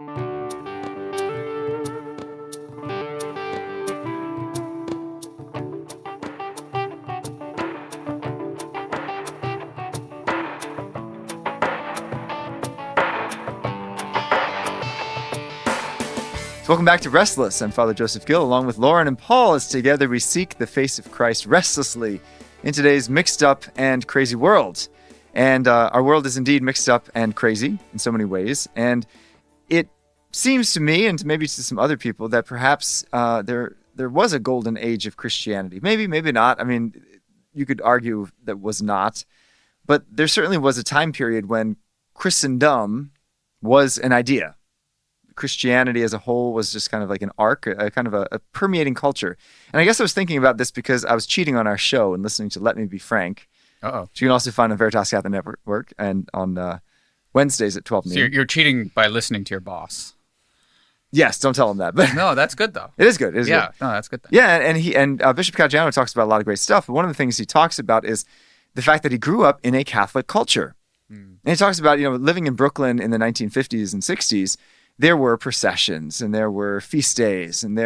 Welcome back to Restless. I'm Father Joseph Gill, along with Lauren and Paul, as together we seek the face of Christ restlessly in today's mixed up and crazy world. And our world is indeed mixed up and crazy in so many ways. And it seems to me, and maybe to some other people, that perhaps there was a golden age of Christianity. Maybe, maybe not. I mean, you could argue that was not. But there certainly was a time period when Christendom was an idea. Christianity as a whole was just kind of like an arc, a kind of a permeating culture. And I guess I was thinking about this because I was cheating on our show and listening to Let Me Be Frank. Uh-oh. Which you can also find on Veritas Catholic Network and on Wednesdays at 12 noon. So you're cheating by listening to your boss. Yes, don't tell him that. But no, that's good though. It is good. It is good. No, that's good. Then. Yeah, and Bishop Caggiano talks about a lot of great stuff. But one of the things he talks about is the fact that he grew up in a Catholic culture. And he talks about, living in Brooklyn in the 1950s and 60s, there were processions and there were feast days and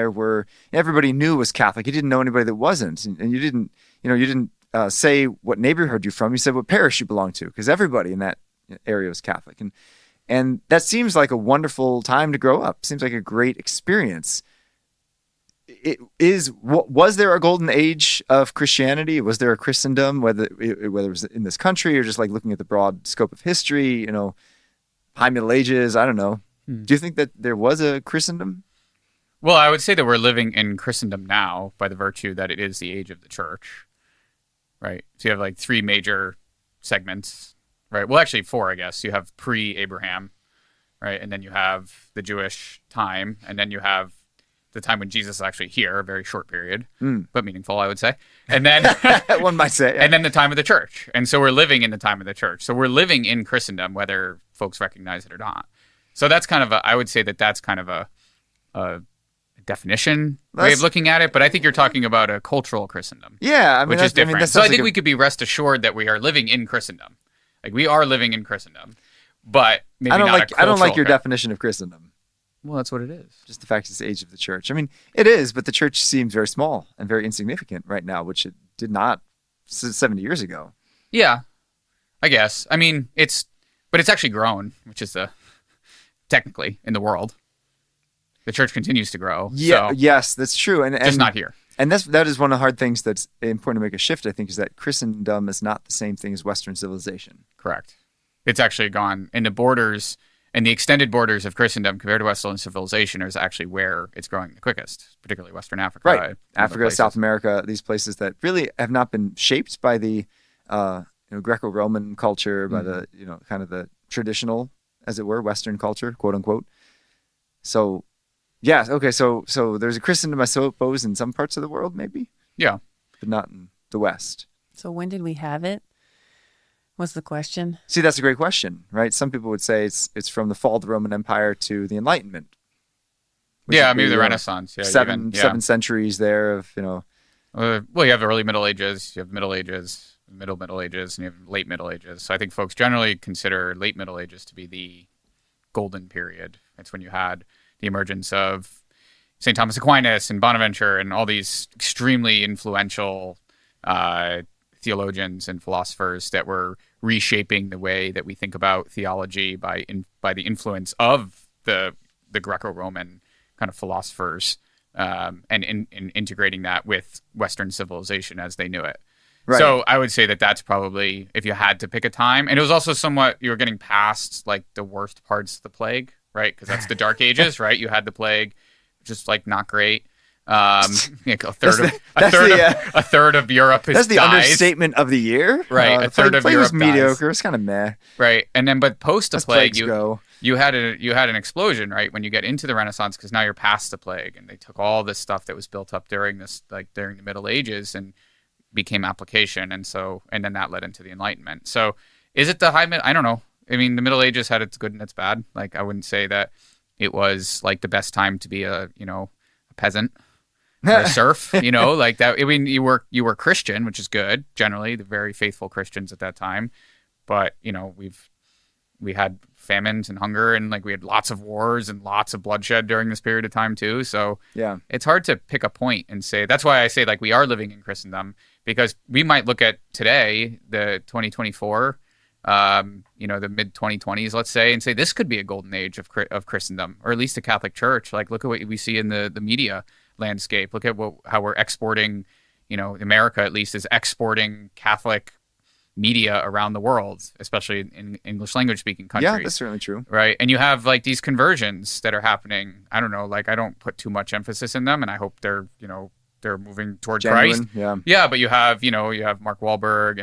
everybody knew was Catholic. You didn't know anybody that wasn't. And you didn't say what neighborhood you're from. You said what parish you belonged to, because everybody in that area was Catholic. And that seems like a wonderful time to grow up. Seems like a great experience. Was there a golden age of Christianity? Was there a Christendom, whether it was in this country or just like looking at the broad scope of history, high Middle Ages? I don't know. Do you think that there was a Christendom? Well, I would say that we're living in Christendom now by the virtue that it is the age of the church, right? So you have like three major segments, right? Well, actually four, I guess. You have pre-Abraham, right? And then you have the Jewish time, and then you have the time when Jesus is actually here, a very short period, but meaningful, I would say. And then one might say, yeah. And then the time of the church. And so we're living in the time of the church. So we're living in Christendom, whether folks recognize it or not. So that's kind of I would say that's kind of a definition way of looking at it. But I think you're talking about a cultural Christendom. Yeah. Which is different. So I think we could be rest assured that we are living in Christendom. Like we are living in Christendom, but maybe I don't like your definition of Christendom. Well, that's what it is. Just the fact it's the age of the church. I mean, it is, but the church seems very small and very insignificant right now, which it did not 70 years ago. Yeah, I guess. I mean, it's actually grown, which is technically in the world. The church continues to grow. Yeah, so yes, that's true. And just not here. And that is one of the hard things that's important to make a shift, I think, is that Christendom is not the same thing as Western civilization. Correct. It's actually gone, and the borders and the extended borders of Christendom compared to Western civilization is actually where it's growing the quickest, particularly Western Africa. Right. Africa, South America, these places that really have not been shaped by the Greco-Roman culture, by the kind of the traditional, as it were, Western culture, quote unquote. So, yeah, okay, so there's a Christendom, I suppose, in some parts of the world, maybe? Yeah. But not in the West. So when did we have it? Was the question. See, that's a great question, right? Some people would say it's from the fall of the Roman Empire to the Enlightenment. Yeah, maybe the Renaissance. Yeah, seven centuries there of, well, you have the early Middle Ages, you have Middle Ages, Middle Ages, and you have late Middle Ages. So I think folks generally consider late Middle Ages to be the golden period. It's when you had the emergence of St. Thomas Aquinas and Bonaventure and all these extremely influential theologians and philosophers that were reshaping the way that we think about theology by the influence of the Greco-Roman kind of philosophers and in integrating that with Western civilization as they knew it. Right. So I would say that that's probably, if you had to pick a time, and it was also somewhat, you were getting past like the worst parts of the plague, right? Because that's the Dark Ages, right? You had the plague, just like not great. A third of Europe is that's the understatement of the year, right? A third of Europe was mediocre. It's kind of meh, right? And then, but post the plague, you had an explosion, right? When you get into the Renaissance, because now you're past the plague, and they took all this stuff that was built up during the Middle Ages and became application, and then that led into the Enlightenment. So, is it the high mid? I don't know. I mean, the Middle Ages had its good and its bad. Like, I wouldn't say that it was like the best time to be a peasant. Or a serf, like that. I mean, you were Christian, which is good. Generally, the very faithful Christians at that time. But we've we had famines and hunger, and like we had lots of wars and lots of bloodshed during this period of time too. So yeah, it's hard to pick a point and say. That's why I say like we are living in Christendom, because we might look at today, the 2024, the mid 2020s, let's say, and say this could be a golden age of Christendom, or at least the Catholic Church. Like look at what we see in the media landscape. Look at how we're exporting. America at least is exporting Catholic media around the world, especially in English language speaking countries. Yeah, that's certainly true. Right. And you have like these conversions that are happening. I don't know, like I don't put too much emphasis in them, and I hope they're moving toward genuine, Christ. Yeah. Yeah. But you have Mark Wahlberg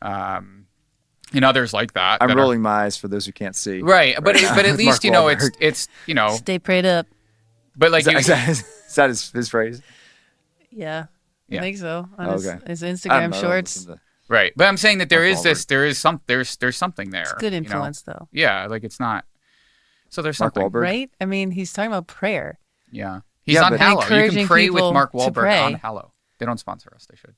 and others like that. I'm rolling my eyes for those who can't see. Right. But at least, it's stay prayed up. But like is that his phrase? Yeah. I Yeah. think so. On Okay. his Instagram shorts. Right, but I'm saying that there's something there. It's good influence though. Yeah, like it's not. So there's Mark something, Wahlberg? Right? I mean, he's talking about prayer. Yeah, he's on Hallow. You can encouraging pray with people Mark to Wahlberg pray. on Hallow. They don't sponsor us. They should.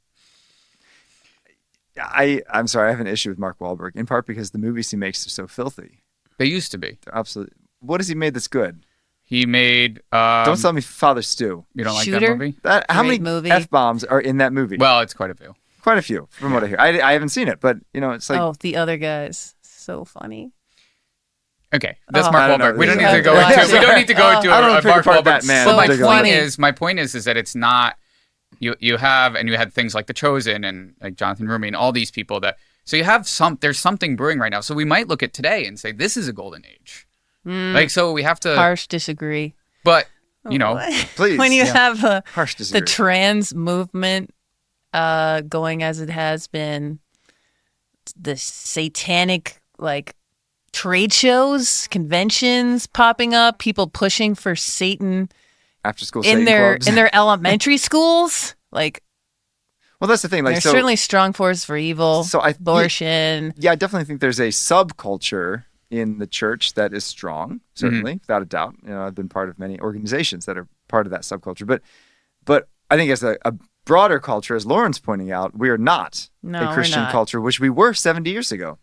I'm sorry, I have an issue with Mark Wahlberg, in part because the movies he makes are so filthy. They used to be. They're absolutely. What has he made that's good? He made. Don't tell me Father Stew. You don't like that Shooter? movie? How many movie. F-bombs are in that movie? Well, it's quite a few. Quite a few, from what I hear. I haven't seen it, but it's like. The other guys, so funny. Okay, that's Oh. Mark I don't know. Wahlberg. We don't Yeah. need to go into. We don't need to go into I don't a know Mark part Wahlberg. that man. But So my point is that it's not. You had things like The Chosen and like Jonathan Rumi and all these people that. So you have there's something brewing right now. So we might look at today and say this is a golden age. Like so we have to. Harsh disagree. But Please. When you have Harsh the disagree. trans movement going as it has been, the satanic like trade shows, conventions popping up, people pushing for Satan After school in Satan clubs. their elementary schools, like Well, that's the thing. Like, there's so, certainly strong force for evil, So abortion. yeah, I definitely think there's a subculture in the church that is strong, certainly, without a doubt. I've been part of many organizations that are part of that subculture. But I think as a broader culture, as Lauren's pointing out, we are not No, a Christian we're not. culture, which we were 70 years ago.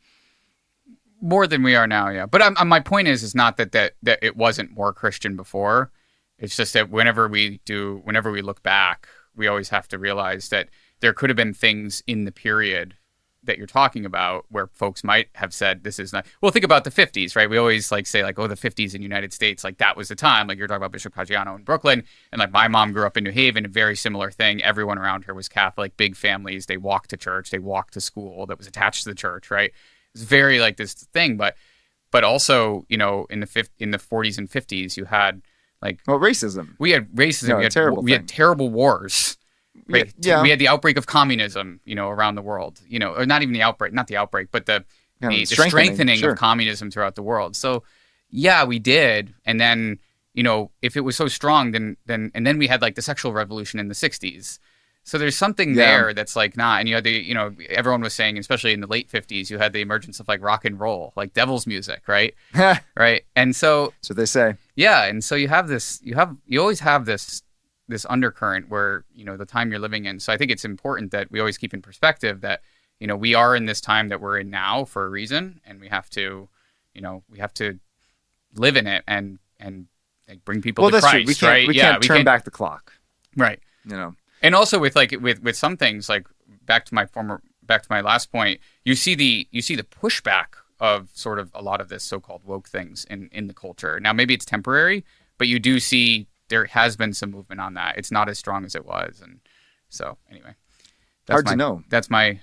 more than we are now, yeah. But my point is not that it wasn't more Christian before. It's just that whenever we look back, we always have to realize that there could have been things in the period that you're talking about where folks might have said this is not. Well, think about the 50s, right? We always say the 50s in the United States, like that was the time. Like you're talking about Bishop Caggiano in Brooklyn, and like my mom grew up in New Haven, a very similar thing. Everyone around her was Catholic, big families. They walked to church, they walked to school that was attached to the church, right? It's very like this thing, but also in the 40s and 50s, you had Racism. We had racism. No, we had terrible wars. Right. Yeah. We had the outbreak of communism, around the world, or not even not the outbreak, but the strengthening sure. of communism throughout the world. So yeah, we did. And then, if it was so strong, then we had like the sexual revolution in the 60s. So there's something there that's like not, and you had everyone was saying, especially in the late 50s, you had the emergence of like rock and roll, like devil's music, right? Right. And so That's what they say. yeah, and so you always have this undercurrent where the time you're living in. So I think it's important that we always keep in perspective that we are in this time that we're in now for a reason, and we have to live in it and like bring people to that's Christ. true. We can't turn back the clock. Right. And also with some things, like back to my last point, you see the pushback of sort of a lot of this so-called woke things in the culture. Now maybe it's temporary, but you do see there has been some movement on that. It's not as strong as it was, and so anyway, Hard to know. That's my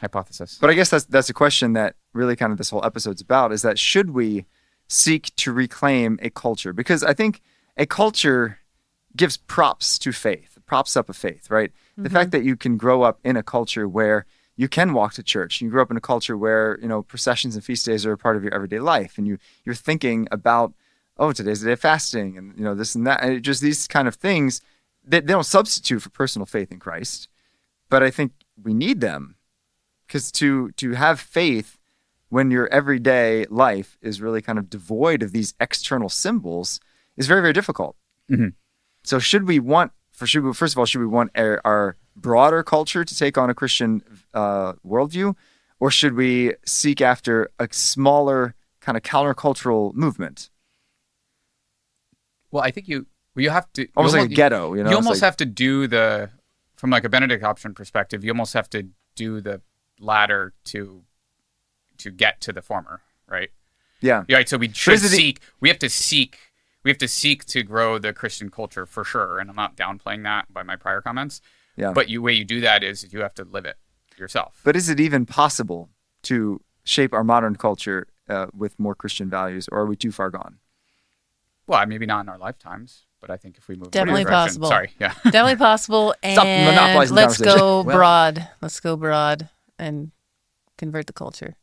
hypothesis. But I guess that's a question that really kind of this whole episode's about, is that should we seek to reclaim a culture? Because I think a culture gives props to faith, props up a faith, right? Mm-hmm. The fact that you can grow up in a culture where you can walk to church, you grew up in a culture where, processions and feast days are a part of your everyday life, and you're thinking about, oh, today's the day of fasting, and this and that, and just these kind of things, they don't substitute for personal faith in Christ, but I think we need them, because to have faith when your everyday life is really kind of devoid of these external symbols is very, very difficult. Mm-hmm. So should we want our broader culture to take on a Christian worldview, or should we seek after a smaller kind of countercultural movement. Well, I think you have to almost like a ghetto. You almost have to do from like a Benedict option perspective. You almost have to do the latter to get to the former, right? Yeah. Right. So we have to seek to grow the Christian culture for sure. And I'm not downplaying that by my prior comments. Yeah. But the way you do that is you have to live it yourself. But is it even possible to shape our modern culture with more Christian values, or are we too far gone? Well, maybe not in our lifetimes, but I think if we move definitely possible. Sorry, yeah, definitely possible. And stop monopolizing the let's conversation. go broad. Let's go broad and convert the culture.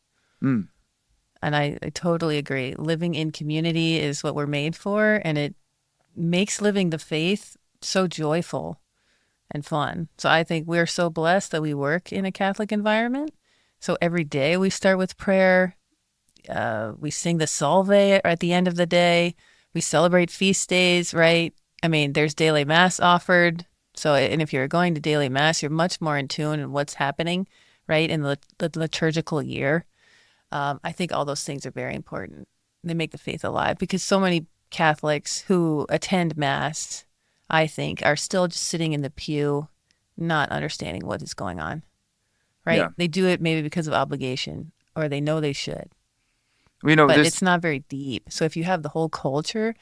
Mm. And I totally agree. Living in community is what we're made for, and it makes living the faith so joyful and fun. So I think we're so blessed that we work in a Catholic environment. So every day we start with prayer. We sing the Salve at the end of the day. We celebrate feast days, right? I mean, there's daily mass offered. So, and if you're going to daily mass, you're much more in tune in what's happening, right, in the liturgical year. I think all those things are very important. They make the faith alive because so many Catholics who attend mass, I think, are still just sitting in the pew, not understanding what is going on, right? Yeah. They do it maybe because of obligation, or they know they should. But it's not very deep. So if you have the whole culture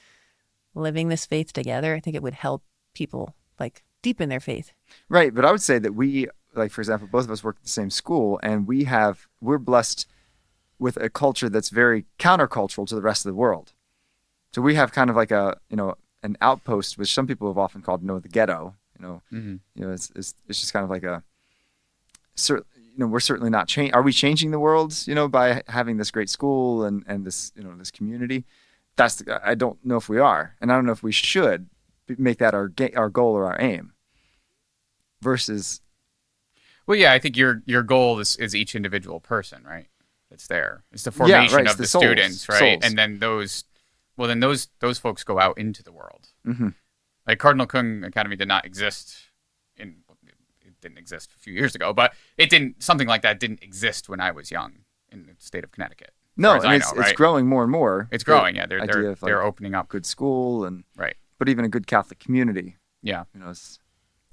living this faith together, I think it would help people like deepen their faith. Right. But I would say that we, like, for example, both of us work at the same school, and we're blessed with a culture that's very countercultural to the rest of the world. So we have kind of like an outpost, which some people have often called, the ghetto. It's just kind of like we're certainly not changing. Are we changing the world, by having this great school and this, this community? I don't know if we are, and I don't know if we should make that our goal or our aim. Versus, well, yeah, I think your goal is each individual person, right? That's there. It's the formation of the students, right? Souls. And then those folks go out into the world. Mm-hmm. Like Cardinal Kung Academy did not exist it didn't exist a few years ago, but something like that didn't exist when I was young in the state of Connecticut. No, and it's growing more and more. It's growing, yeah. They're opening up. Good school right, but even a good Catholic community. Yeah, it's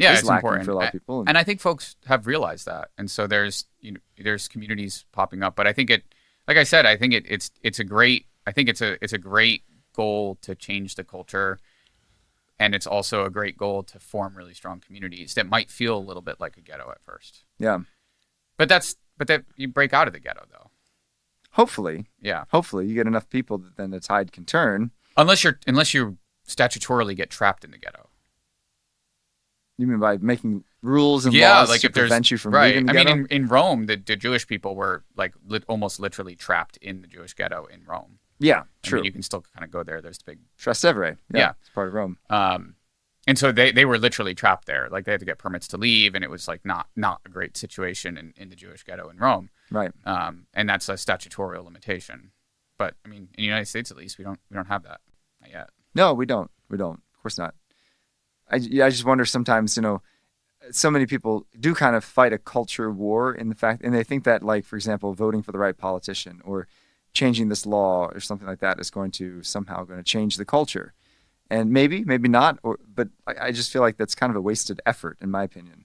lacking important for a lot of people. And I think folks have realized that, and so there's communities popping up. But I think it's a great goal to change the culture. And it's also a great goal to form really strong communities that might feel a little bit like a ghetto at first. Yeah. But that you break out of the ghetto though. Hopefully. Yeah. Hopefully you get enough people that then the tide can turn. Unless you statutorily get trapped in the ghetto. You mean by making rules and laws to prevent you from leaving the ghetto? I mean, in Rome, the Jewish people were like almost literally trapped in the Jewish ghetto in Rome. Yeah, true. I mean, you can still kind of go there. There's the big Trastevere. Yeah, it's part of Rome. And so they were literally trapped there. Like they had to get permits to leave, and it was like not a great situation in the Jewish ghetto in Rome. Right. And that's a statutory limitation. But I mean, in the United States, at least, we don't have that. Not yet. No, we don't. Of course not. I just wonder sometimes, so many people do kind of fight a culture war in the fact, and they think that, like, for example, voting for the right politician or changing this law or something like that is going to change the culture. And maybe not, but I just feel like that's kind of a wasted effort, in my opinion,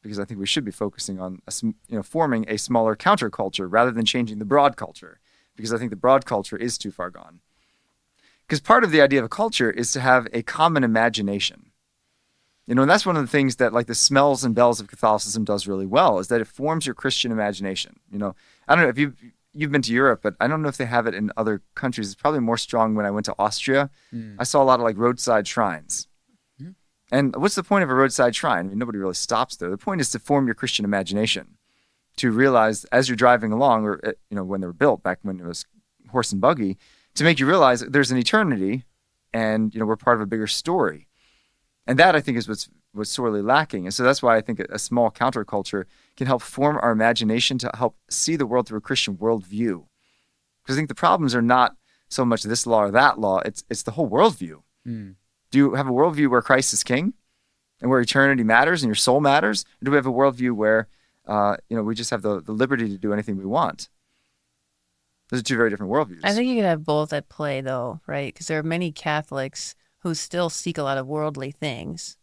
because I think we should be focusing on, forming a smaller counterculture rather than changing the broad culture, because I think the broad culture is too far gone. Because part of the idea of a culture is to have a common imagination. And that's one of the things that, like, the smells and bells of Catholicism does really well, is that it forms your Christian imagination. I don't know if you've been to Europe, but I don't know if they have it in other countries. It's probably more strong when I went to Austria. I saw a lot of, like, roadside shrines. Mm. And what's the point of a roadside shrine? I mean, nobody really stops there. The point is to form your Christian imagination, to realize as you're driving along, or, when they were built back when it was horse and buggy, to make you realize there's an eternity and, we're part of a bigger story. And that, I think, is what's sorely lacking. And so that's why I think a small counterculture can help form our imagination to help see the world through a Christian worldview. Because I think the problems are not so much this law or that law, it's the whole worldview. Mm. Do you have a worldview where Christ is king and where eternity matters and your soul matters? Or do we have a worldview where we just have the liberty to do anything we want? Those are two very different worldviews. I think you could have both at play, though, right? Because there are many Catholics who still seek a lot of worldly things,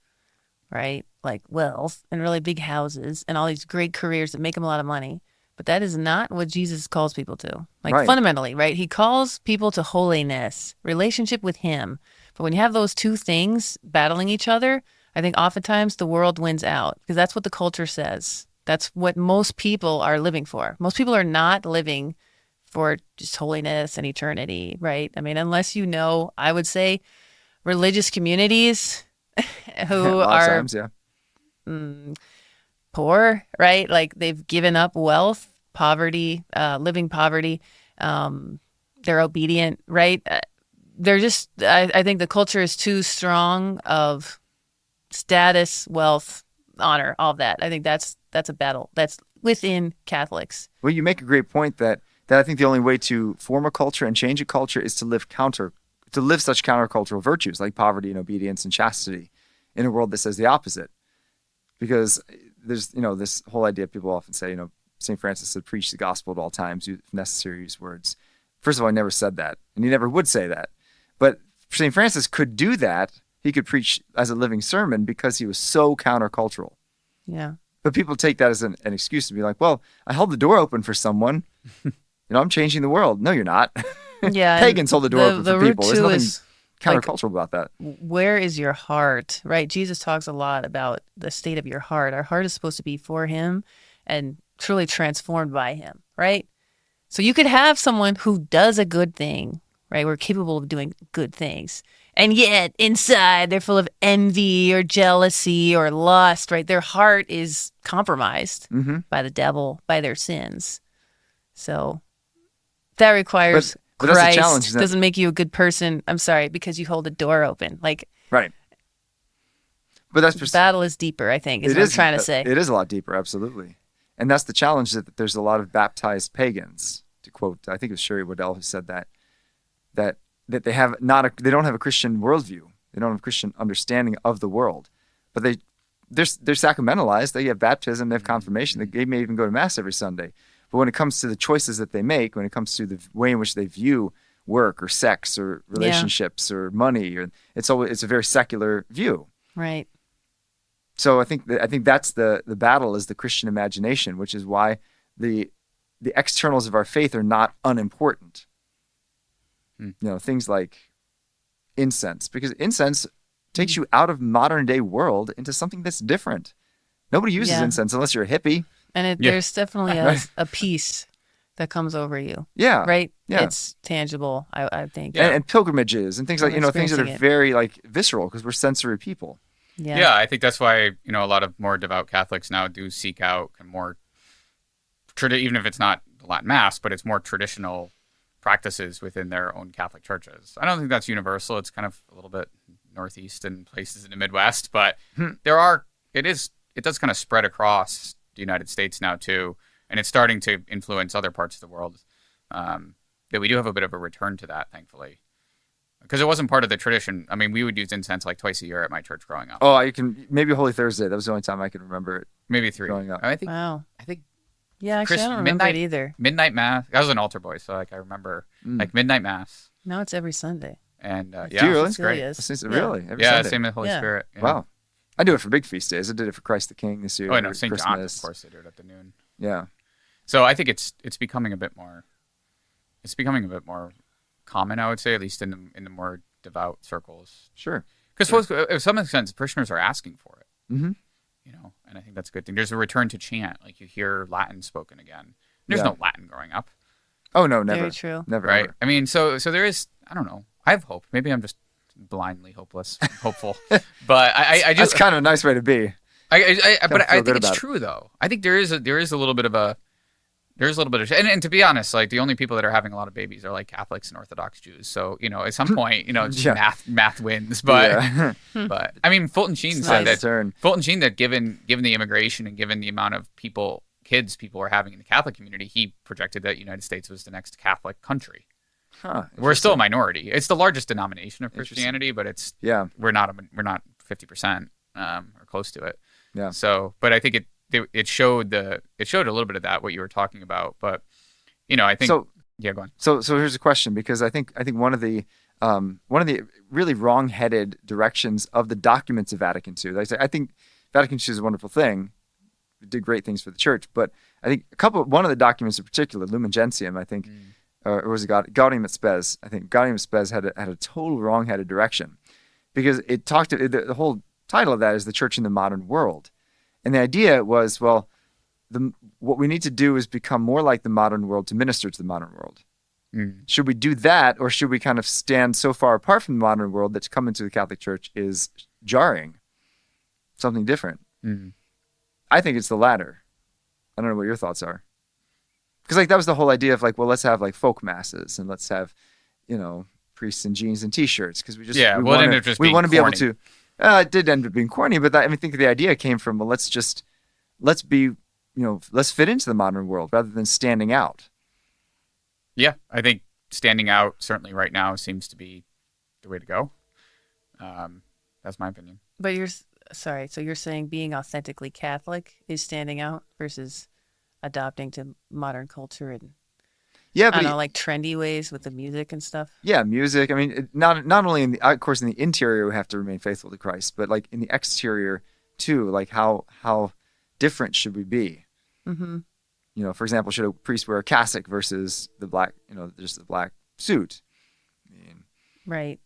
right? Like wealth and really big houses and all these great careers that make them a lot of money. But that is not what Jesus calls people to. Like fundamentally, right? He calls people to holiness, relationship with him. But when you have those two things battling each other, I think oftentimes the world wins out because that's what the culture says. That's what most people are living for. Most people are not living for just holiness and eternity, right? I mean, unless you know, I would say religious communities who are poor, right? Like they've given up wealth, poverty, living poverty. They're obedient, right? They're just, I think the culture is too strong of status, wealth, honor, all of that. I think that's a battle that's within Catholics. Well, you make a great point that I think the only way to form a culture and change a culture is to live such countercultural virtues like poverty and obedience and chastity in a world that says the opposite. Because there's, this whole idea people often say, St. Francis said, preach the gospel at all times, if necessary, use words. First of all, he never said that, and he never would say that. But St. Francis could do that. He could preach as a living sermon because he was so countercultural. Yeah. But people take that as an excuse to be like, well, I held the door open for someone. I'm changing the world. No, you're not. Yeah. Pagans hold the door open for people. There's nothing countercultural about that. Where is your heart, right? Jesus talks a lot about the state of your heart. Our heart is supposed to be for him and truly transformed by him, right? So you could have someone who does a good thing, right? We're capable of doing good things. And yet inside they're full of envy or jealousy or lust, right? Their heart is compromised by the devil, by their sins. So that requires but Christ. That's the challenge, doesn't make you a good person. I'm sorry, because you hold the door open. Right. But that's the battle is deeper, I think, is what I'm trying to say. It is a lot deeper, absolutely. And that's the challenge, that there's a lot of baptized pagans, to quote, I think it was Sherry Waddell who said that they don't have a Christian worldview. They don't have a Christian understanding of the world. But they're sacramentalized. They have baptism, they have confirmation. They may even go to Mass every Sunday. But when it comes to the choices that they make, when it comes to the way in which they view work or sex or relationships or money, it's a very secular view. Right. So I think that's the battle, is the Christian imagination, which is why the externals of our faith are not unimportant. Things like incense, because incense takes you out of modern day world into something that's different. Nobody uses incense unless you're a hippie. And there's definitely a peace that comes over you. Yeah. Right? Yeah. It's tangible, I think. And pilgrimages and things like, things that are very visceral, because we're sensory people. Yeah, I think that's why, a lot of more devout Catholics now do seek out more, even if it's not Latin Mass, but it's more traditional practices within their own Catholic churches. I don't think that's universal. It's kind of a little bit Northeast and places in the Midwest, but it does kind of spread across the United States now too, and it's starting to influence other parts of the world. That we do have a bit of a return to that, thankfully, because it wasn't part of the tradition. I mean, we would use incense twice a year at my church growing up. Oh, maybe Holy Thursday. That was the only time I could remember it. Maybe 3 growing up. I think. Wow. I think. Yeah, actually, I don't remember it either. Midnight Mass. I was an altar boy, so I remember Midnight Mass. Now it's every Sunday. And Do you really? It's great. Really? Every Yeah, Sunday? same with Holy Spirit. Yeah. Wow. I do it for big feast days. I did it for Christ the King this year. Oh, no, St. Christmas. John's, of course, they do it at the noon. Yeah. So I think it's becoming a bit more. It's becoming a bit more common, I would say, at least in the more devout circles. Sure. Because in some sense, parishioners are asking for it. Mm-hmm. And I think that's a good thing. There's a return to chant, like you hear Latin spoken again. There's no Latin growing up. Oh no, never. Very true. Never. Right. Ever. I mean, so there is. I don't know. I have hope. Maybe I'm just blindly hopeless, hopeful. But I just. That's kind of a nice way to be. But I think it's true though. I think there is a little bit of and to be honest, like the only people that are having a lot of babies are like Catholics and Orthodox Jews. So at some point, math wins. But but I mean, Fulton Sheen said that given the immigration and given the amount of kids people are having in the Catholic community, he projected that the United States was the next Catholic country. We're still a minority. It's the largest denomination of Christianity, but we're not 50% or close to it. Yeah. So, but I think it showed a little bit of that, what you were talking about. But I think Yeah, go on. So here's a question, because I think one of the really wrong-headed directions of the documents of Vatican II. Like I say, I think Vatican II is a wonderful thing. It did great things for the church, but I think one of the documents in particular, Lumen Gentium, I think, or was it Gaudium et Spes? I think Gaudium et Spes had a total wrong-headed direction, because it talked to the whole title of that is the Church in the Modern World, and the idea was, well, what we need to do is become more like the modern world to minister to the modern world. Should we do that, or should we kind of stand so far apart from the modern world that to come into the Catholic Church is jarring, something different? I think it's the latter. I don't know what your thoughts are. Because like that was the whole idea of like, well, let's have like folk masses, and let's have, priests in jeans and t-shirts, because we want to be able to. It did end up being corny, but I think the idea came from, well, let's be, let's fit into the modern world rather than standing out. Yeah, I think standing out certainly right now seems to be the way to go. That's my opinion. But so you're saying being authentically Catholic is standing out versus adopting to modern culture and like trendy ways with the music and stuff. Yeah, music. I mean, not only of course in the interior we have to remain faithful to Christ, but like in the exterior too. Like how different should we be? For example, should a priest wear a cassock versus the black, just the black suit? Right.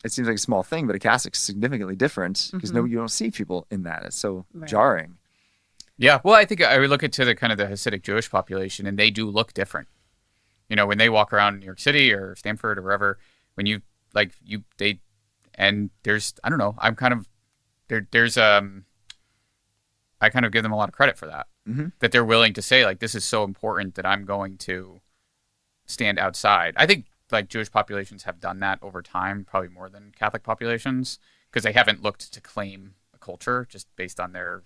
It seems like a small thing, but a cassock's significantly different because you don't see people in that. It's so jarring. Yeah. Well, I think I would look into the kind of the Hasidic Jewish population, and they do look different. When they walk around New York City or Stanford or wherever, and there's, I don't know, I'm kind of, I kind of give them a lot of credit for that. That they're willing to say, like, this is so important that I'm going to stand outside. I think, like, Jewish populations have done that over time, probably more than Catholic populations, because they haven't looked to claim a culture just based on their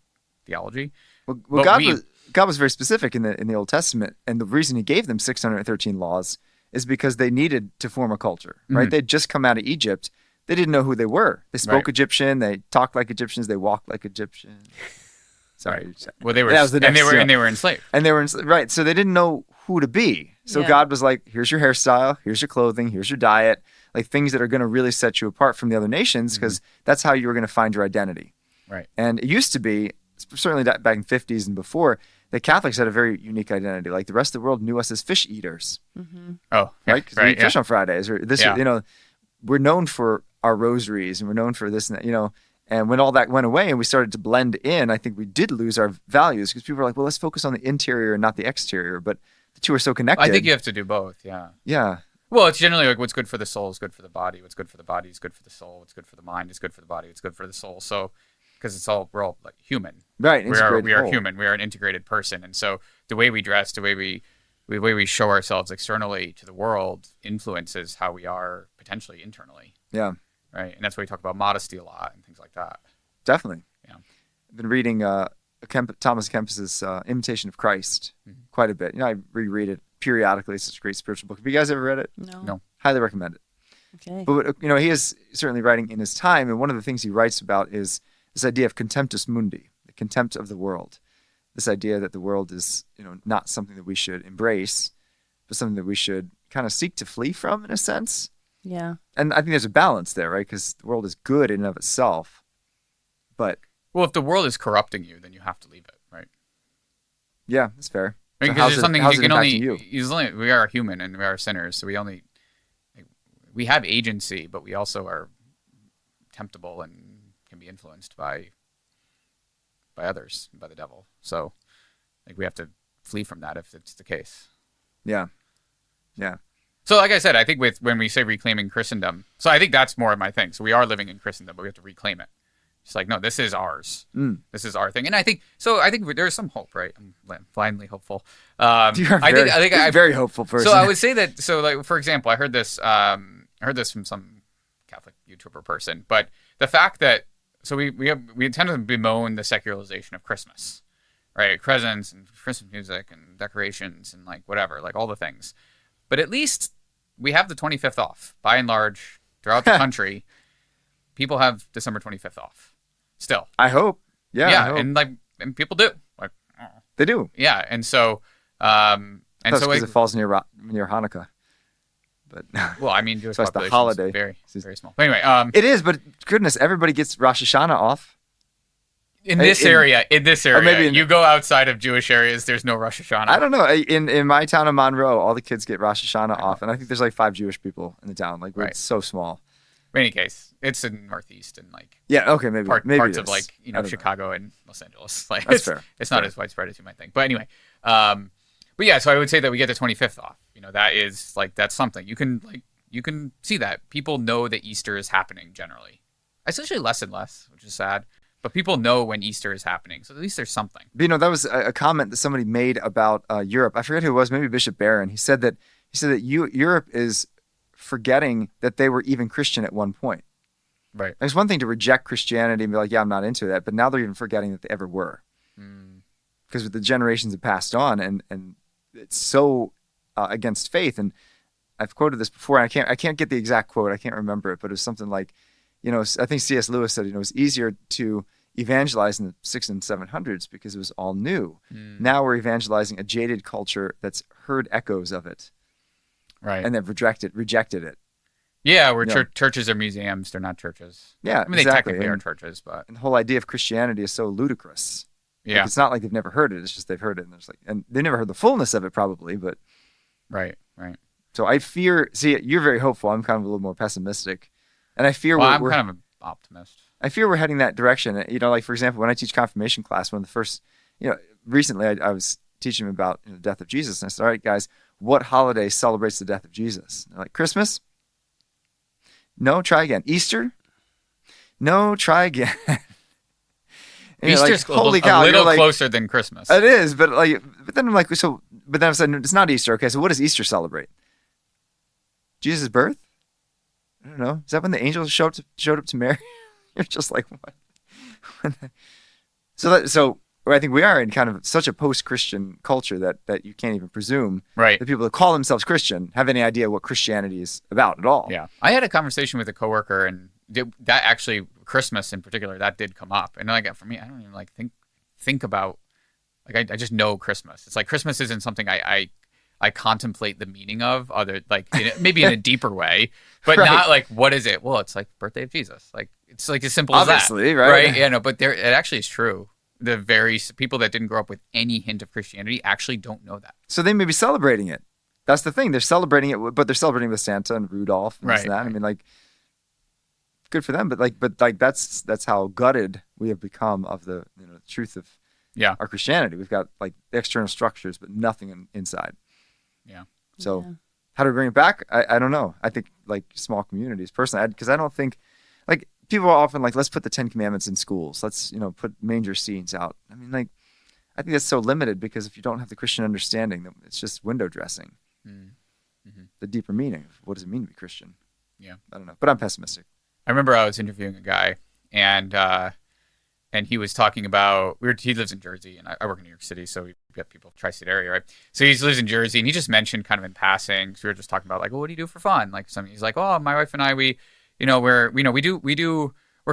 theology. Well, God was very specific in the Old Testament, and the reason he gave them 613 laws is because they needed to form a culture, right? They'd just come out of Egypt. They didn't know who they were. They spoke Egyptian. They talked like Egyptians. They walked like Egyptians. Sorry. Well, they were, and they were enslaved. And they were enslaved, right? So they didn't know who to be. So God was like, "Here's your hairstyle. Here's your clothing. Here's your diet. Like things that are going to really set you apart from the other nations, because that's how you were going to find your identity." Right. And it used to be, certainly back in the 50s and before, the Catholics had a very unique identity. Like the rest of the world knew us as fish eaters. Oh, right. Because we eat fish on Fridays, or this. We're known for our rosaries, and we're known for this and that. And when all that went away and we started to blend in, I think we did lose our values, because people were like, well, let's focus on the interior and not the exterior. But the two are so connected. I think you have to do both, yeah. Yeah. Well, it's generally like what's good for the soul is good for the body. What's good for the body is good for the soul. What's good for the mind is good for the body. It's good for the soul. So, because we're all like human. Right. We are human. We are an integrated person. And so the way we dress, the way we show ourselves externally to the world influences how we are potentially internally. Yeah. Right. And that's why we talk about modesty a lot and things like that. Definitely. Yeah. I've been reading Thomas Kempis's Imitation of Christ quite a bit. I reread it periodically. It's such a great spiritual book. Have you guys ever read it? No. Highly recommend it. Okay. But, he is certainly writing in his time. And one of the things he writes about is this idea of contemptus mundi, the contempt of the world. This idea that the world is, not something that we should embrace, but something that we should kind of seek to flee from in a sense. Yeah. And I think there's a balance there, right? Because the world is good in and of itself. But well, if the world is corrupting you, then you have to leave it, right? Yeah, that's fair. Because there's something you can only. We are human and we are sinners, so we have agency, but we also are temptable and can be influenced by others, by the devil. So, we have to flee from that if it's the case. Yeah. Yeah. So, like I said, I think when we say reclaiming Christendom, so I think that's more of my thing. So we are living in Christendom, but we have to reclaim it. It's like, no, this is ours. This is our thing. And I think there's some hope, right? I'm blindly hopeful. I think I'm a very hopeful person. So I would say that, for example, I heard this from some Catholic YouTuber person, but the fact that, so we tend to bemoan the secularization of Christmas, right? Presents and Christmas music and decorations and whatever, all the things. But at least we have the 25th off. By and large, throughout the country, people have December 25th off. Still, I hope. Yeah. Yeah, I hope. and people do. They do. Yeah, and so so because it falls near Hanukkah. But well, I mean, Jewish so it's the population holiday. is very, very small. But anyway, it is, but goodness, everybody gets Rosh Hashanah off. In this area, maybe you go outside of Jewish areas, there's no Rosh Hashanah. I don't know. In my town of Monroe, all the kids get Rosh Hashanah off, and I think there's like 5 Jewish people in the town. Like, it's so small. In any case, it's in Northeast and like maybe parts of like Chicago and Los Angeles. Like, that's fair. It's not as widespread as you might think. But anyway, but yeah, so I would say that we get the 25th off. That is like that's something you can see that people know that Easter is happening generally. It's actually less and less, which is sad. But people know when Easter is happening, so at least there's something. But, that was a comment that somebody made about Europe. I forget who it was, maybe Bishop Barron. He said that Europe is forgetting that they were even Christian at one point. Right. There's one thing to reject Christianity and be like, yeah, I'm not into that, but now they're even forgetting that they ever were. Because the generations have passed on, and it's so against faith. And I've quoted this before, and I can't get the exact quote. I can't remember it, but it was something like, I think C.S. Lewis said, it was easier to evangelize in the 600s and 700s because it was all new. Now we're evangelizing a jaded culture that's heard echoes of it. Right. And they've rejected it. Yeah, where churches are museums. They're not churches. Yeah, I mean, they technically are churches, but... And the whole idea of Christianity is so ludicrous. Yeah. Like, it's not like they've never heard it. It's just they've heard it. And they never heard the fullness of it, probably, but... Right. So I fear... See, you're very hopeful. I'm kind of a little more pessimistic. And I fear I'm kind of an optimist. I fear we're heading that direction. Like, for example, when I teach confirmation class, one of the first... recently I was teaching them about the death of Jesus. And I said, all right, guys, what holiday celebrates the death of Jesus? They're like, Christmas? No, try again. Easter? No, try again. Easter's holy cow, a little closer than Christmas. It is, but then I'm like, but then I said, it's not Easter. Okay, so what does Easter celebrate? Jesus' birth? I don't know. Is that when the angels showed up to Mary? You're just like, what? So I think we are in kind of such a post-Christian culture that you can't even presume that people that call themselves Christian have any idea what Christianity is about at all. Yeah. I had a conversation with a coworker, and that actually, Christmas in particular, that did come up. And for me, I don't even think about, I just know Christmas. It's like Christmas isn't something I contemplate the meaning of, maybe in a deeper way, but not like, what is it? Well, it's like birthday of Jesus. Like, it's like as simple as that. Obviously, right? Yeah, no, but it actually is true. The very people that didn't grow up with any hint of Christianity actually don't know that. So they may be celebrating it. That's the thing. They're celebrating it, but they're celebrating with Santa and Rudolph and this and that. Right. I mean, good for them, but that's how gutted we have become of the truth of our Christianity. We've got the external structures, but nothing inside. Yeah. So how do we bring it back? I don't know. I think small communities personally, because I don't think people are often let's put the 10 Commandments in schools. Let's put manger scenes out. I mean, I think that's so limited because if you don't have the Christian understanding, then it's just window dressing. Mm-hmm. The deeper meaning of what does it mean to be Christian? Yeah, I don't know, but I'm pessimistic. I remember I was interviewing a guy, and he was talking about he lives in Jersey, and I work in New York City, so we got people tri-state area, right? So he lives in Jersey, and he just mentioned kind of in passing. So we were just talking about well, what do you do for fun? He's like, oh, my wife and I, we're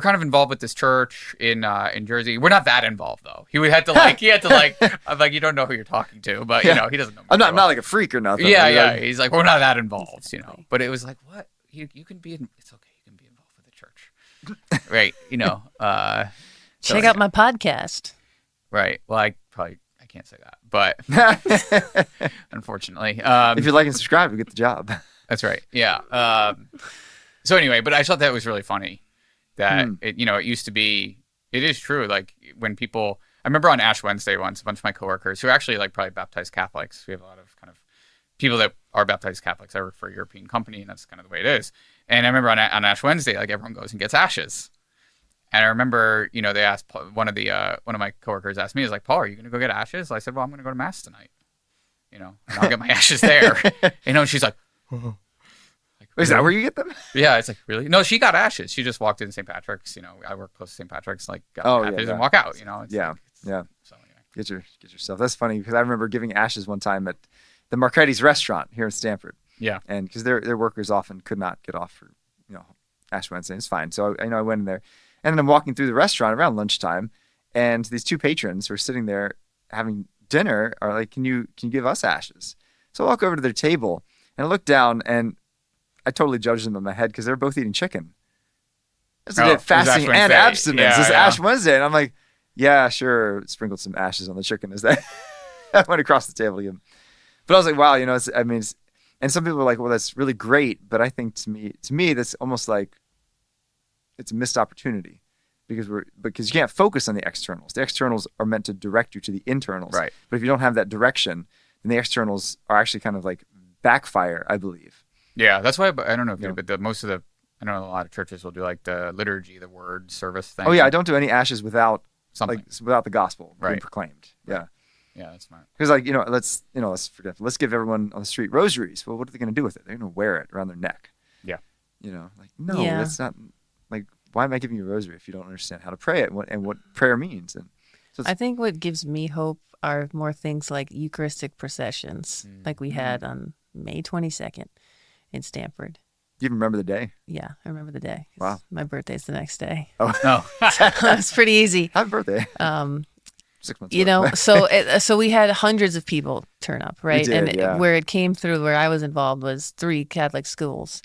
kind of involved with this church in Jersey. We're not that involved though. He had to I'm like, you don't know who you're talking to, but he doesn't know. I'm not like a freak or nothing. Yeah. He's like, we're not that involved, But it was like, what? You can be it's okay. You can be involved with the church, right? Check out my podcast. Right. Well, I can't say that, but unfortunately, if you like and subscribe, you get the job. That's right. Yeah. So anyway, but I thought that was really funny that it used to be, it is true. When people, I remember on Ash Wednesday once, a bunch of my coworkers who are actually probably baptized Catholics. We have a lot of kind of people that are baptized Catholics. I work for a European company, and that's kind of the way it is. And I remember on Ash Wednesday, everyone goes and gets ashes. And I remember, they asked one of my coworkers asked me, Paul, are you going to go get ashes? I said, well, I'm going to go to mass tonight, and I'll get my ashes there. And she's like, oh. Is that where you get them? Yeah, it's really? No, she got ashes. She just walked into St. Patrick's. I work close to St. Patrick's. Got ashes and walk out. So anyway. Get yourself. That's funny because I remember giving ashes one time at the Marchetti's restaurant here in Stamford. Yeah, and because their workers often could not get off for Ash Wednesday. It's fine. So I went in there, and then I'm walking through the restaurant around lunchtime, and these two patrons who are sitting there having dinner are like, "Can you give us ashes?" So I walk over to their table and I look down and I totally judged them in my head because they're both eating chicken. So Oh, they did fasting it was Ash and Wednesday. abstinence. Yeah, It's yeah. Ash Wednesday, and I'm like, yeah, sure. Sprinkled some ashes on the chicken. Is that? I went across the table to give them. But I was like, wow, and some people are like, well, that's really great, but I think to me, that's almost like it's a missed opportunity because you can't focus on the externals. The externals are meant to direct you to the internals. Right. But if you don't have that direction, then the externals are actually kind of like backfire, I believe. Yeah, that's why I don't know if you, but I know a lot of churches will do like the liturgy, the word service thing. Oh yeah, I don't do any ashes without Something. without the gospel being Right. proclaimed. Yeah. Yeah, that's smart. Because let's give everyone on the street rosaries. Well, what are they going to do with it? They're going to wear it around their neck. Yeah. No, Yeah. that's not like, why am I giving you a rosary if you don't understand how to pray it and what prayer means? And so I think what gives me hope are more things like Eucharistic processions, like we had on May 22nd in Stamford. you even remember the day? Yeah, I remember the day. 'Cause Wow. my birthday's the next day. Oh, It's pretty easy. Happy birthday. 6 months. You away. know, so we had hundreds of people turn up, right? did, and yeah. where it came through, where I was involved, was 3 Catholic schools.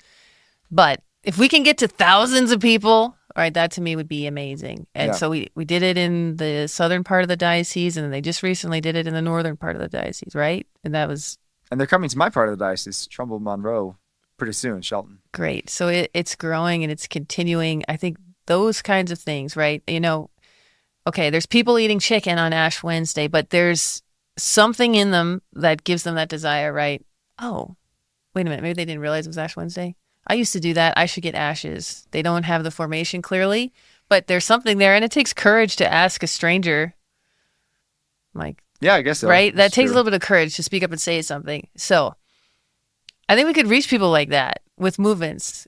But if we can get to thousands of people, all right, that to me would be amazing. And Yeah. so we did it in the southern part of the diocese, and they just recently did it in the northern part of the diocese, right? And that was And they're coming to my part of the diocese, Trumbull, Monroe, pretty soon, Shelton. great. So it's growing and it's continuing. I think those kinds of things, right? Okay, there's people eating chicken on Ash Wednesday, but there's something in them that gives them that desire, right? Oh, wait a minute. Maybe they didn't realize it was Ash Wednesday. I used to do that. I should get ashes. They don't have the formation clearly, but there's something there, and it takes courage to ask a stranger. Like, Yeah, I guess so. right? That That's takes a true. little bit of courage to speak up and say something. So I think we could reach people like that with movements,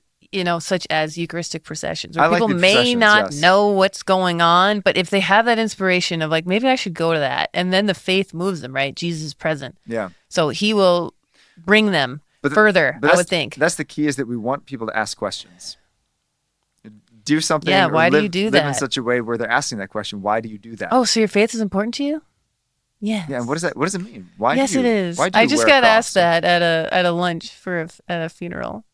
such as Eucharistic processions, where I like people the may processions, not yes. know what's going on, but if they have that inspiration of like, maybe I should go to that, and then the faith moves them, right? Jesus is present. Yeah. So he will bring them further, I that's- would think. That's the key, is that we want people to ask questions. Do something. Yeah, or why do live, you do live in that? such a way where they're asking that question. Why do you do that? Oh, so your faith is important to you? Yes. Yeah, and what does it mean? Why? Yes, do you, it is. Why do I you just wear a got asked cross? that at a lunch at a funeral.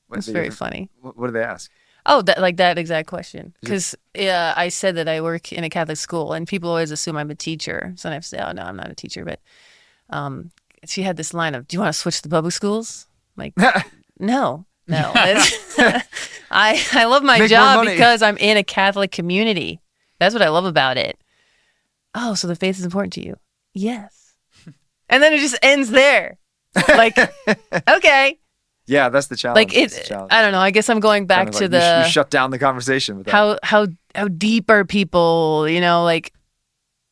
What It's do very they- funny. What do they ask? Oh, that exact question. Because I said that I work in a Catholic school, and people always assume I'm a teacher. So I have to say, oh, no, I'm not a teacher. But she had this line of, do you want to switch to public schools? Like, no. I love my Make more job money. because I'm in a Catholic community. That's what I love about it. Oh, so the faith is important to you? Yes. And then it just ends there. Like, okay. Yeah, that's the challenge. Like That's the challenge. I don't know. I guess I'm going back Kind of to like, the you shut down the conversation with that. how deep are people, like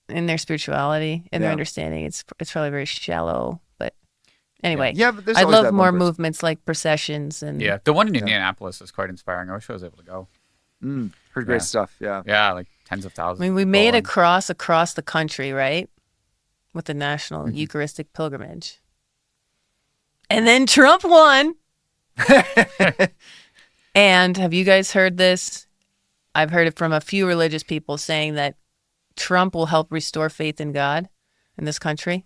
in their spirituality and their Yeah. understanding. It's probably very shallow, but anyway. Yeah, but there's I'd always love that more one person. movements like processions and yeah. The one in Indianapolis is quite inspiring. I wish I was able to go. Heard great Yeah. stuff. Yeah. Yeah, like tens of I thousands. mean, we of made a people, cross across the country, right? With the National Mm-hmm. Eucharistic Pilgrimage. And then Trump won. And have you guys heard this? I've heard it from a few religious people saying that Trump will help restore faith in God in this country.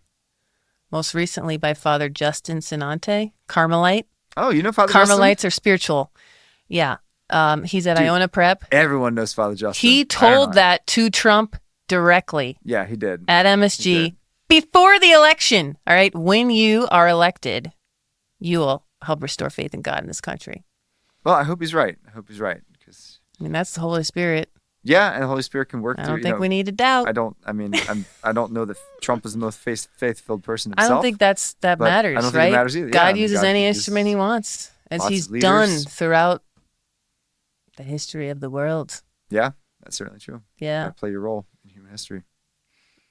Most recently by Father Justin Sinante, Carmelite. Oh, you know Father Justin? Carmelites are spiritual. Yeah. He's at Dude. Iona Prep. Everyone knows Father Justin. He I don't told know. that to Trump directly Yeah, he did. at He MSG did. before the election. All right. When you are elected, you will help restore faith in God in this country. Well, I hope he's right. Because I mean, that's the Holy Spirit. yeah, and the Holy Spirit can work I through. don't think we need to doubt. I don't know that Trump is the most faith-filled person I himself. don't think that but matters, I don't think it right? matters either. Yeah, God I mean, uses God any can use instrument he wants, as lots he's of leaders. done throughout the history of the world. Yeah, that's certainly true. Yeah. Gotta play your role in human history.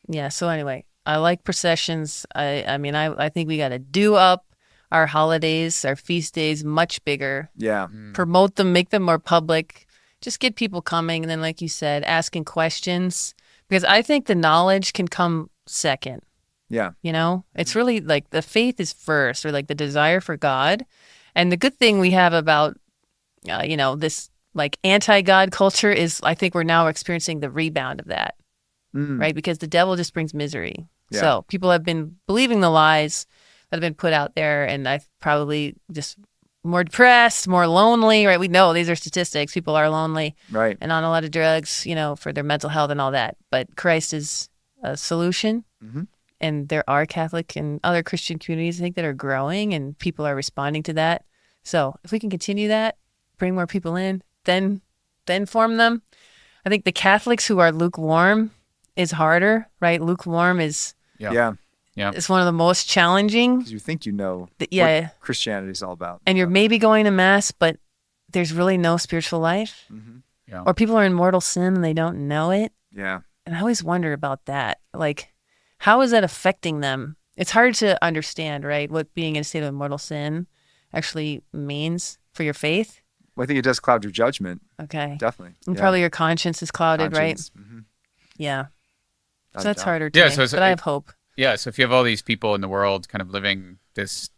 Yeah. So anyway, I like processions. I mean, I think we got to do up our holidays, our feast days much bigger, Yeah, promote them, make them more public, just get people coming. And then, like you said, asking questions, because I think the knowledge can come second. yeah, It's really like the faith is first, or like the desire for God. And the good thing we have about, this like anti-God culture is I think we're now experiencing the rebound of that, right? Because the devil just brings misery. Yeah. So people have been believing the lies that have been put out there, and I've probably just more depressed, more lonely, right? We know these are statistics. People are lonely, right, and on a lot of drugs, for their mental health and all that. But Christ is a solution. Mm-hmm. And there are Catholic and other Christian communities, I think, that are growing, and people are responding to that. So if we can continue that, bring more people in, then form them. I think the Catholics who are lukewarm is harder, right? Lukewarm is it's one of the most challenging. Because you think what Christianity is all about. And you're maybe going to Mass, but there's really no spiritual life. Mm-hmm. Yeah. Or people are in mortal sin and they don't know it. Yeah. And I always wonder about that. Like, how is that affecting them? It's hard to understand, right, what being in a state of mortal sin actually means for your faith. Well, I think it does cloud your judgment. Okay. Definitely. And probably your conscience is clouded, right? Mm-hmm. Yeah. So that's harder to me, but I have hope. Yeah, so if you have all these people in the world kind of living this,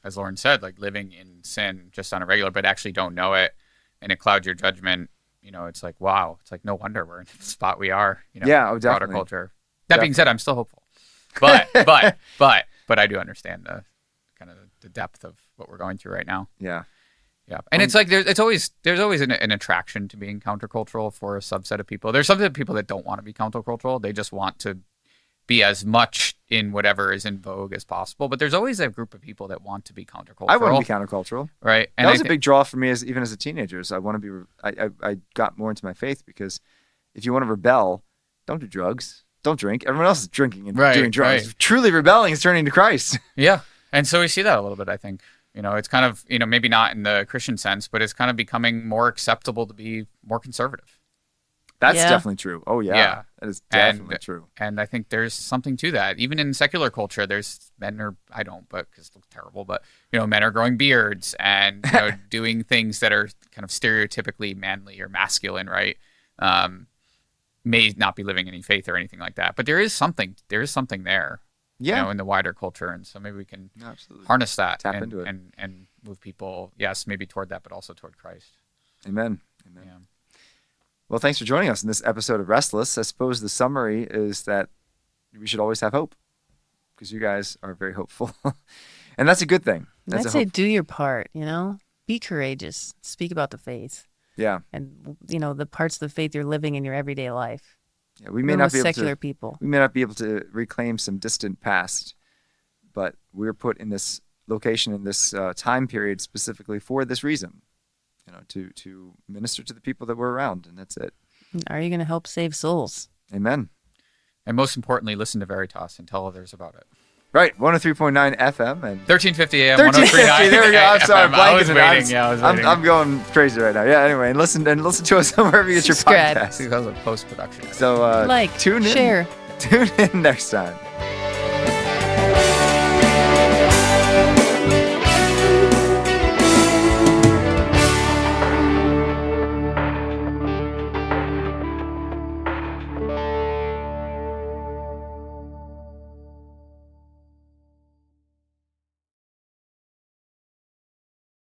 as Lauren said, like living in sin just on a regular, but actually don't know it, and it clouds your judgment, it's like, wow, it's like no wonder we're in the spot we are, definitely. Culture. That being said, I'm still hopeful. But I do understand the kind of the depth of what we're going through right now. Yeah. Yeah. And it's like there's always an attraction to being countercultural for a subset of people. There's some people that don't want to be countercultural. They just want to be as much in whatever is in vogue as possible. But there's always a group of people that want to be countercultural. I want to be countercultural. Right. And that was a big draw for me even as a teenager. So I got more into my faith because if you want to rebel, don't do drugs. Don't drink. Everyone else is drinking and doing drugs. Right. Truly rebelling is turning to Christ. Yeah. And so we see that a little bit, I think. It's kind of, maybe not in the Christian sense, but it's kind of becoming more acceptable to be more conservative. That's definitely true. Oh, yeah. Yeah. That is definitely true. And I think there's something to that. Even in secular culture, there's I don't, but because it looks terrible, but, men are growing beards and doing things that are kind of stereotypically manly or masculine, right? May not be living any faith or anything like that, but there is something there, in the wider culture, and so maybe we can harness that, tap into it, and move people, maybe toward that, but also toward Christ. Amen. Yeah. Well, thanks for joining us in this episode of Restless. I suppose the summary is that we should always have hope because you guys are very hopeful, and that's a good thing. I'd say do your part. Be courageous. Speak about the faith. Yeah. And, the parts of the faith you're living in your everyday life. Yeah, we may not be secular people. We may not be able to reclaim some distant past, but we're put in this location in this time period specifically for this reason, to minister to the people that we're around, and that's it. Are you going to help save souls? Amen. And most importantly, listen to Veritas and tell others about it. Right, 103.9 FM and 1350 AM, 1350. There we go. I'm sorry, I was waiting. I'm going crazy right now. Yeah. Anyway, and listen to us wherever you get your podcast. Because of post production. So tune in. Share. Tune in next time.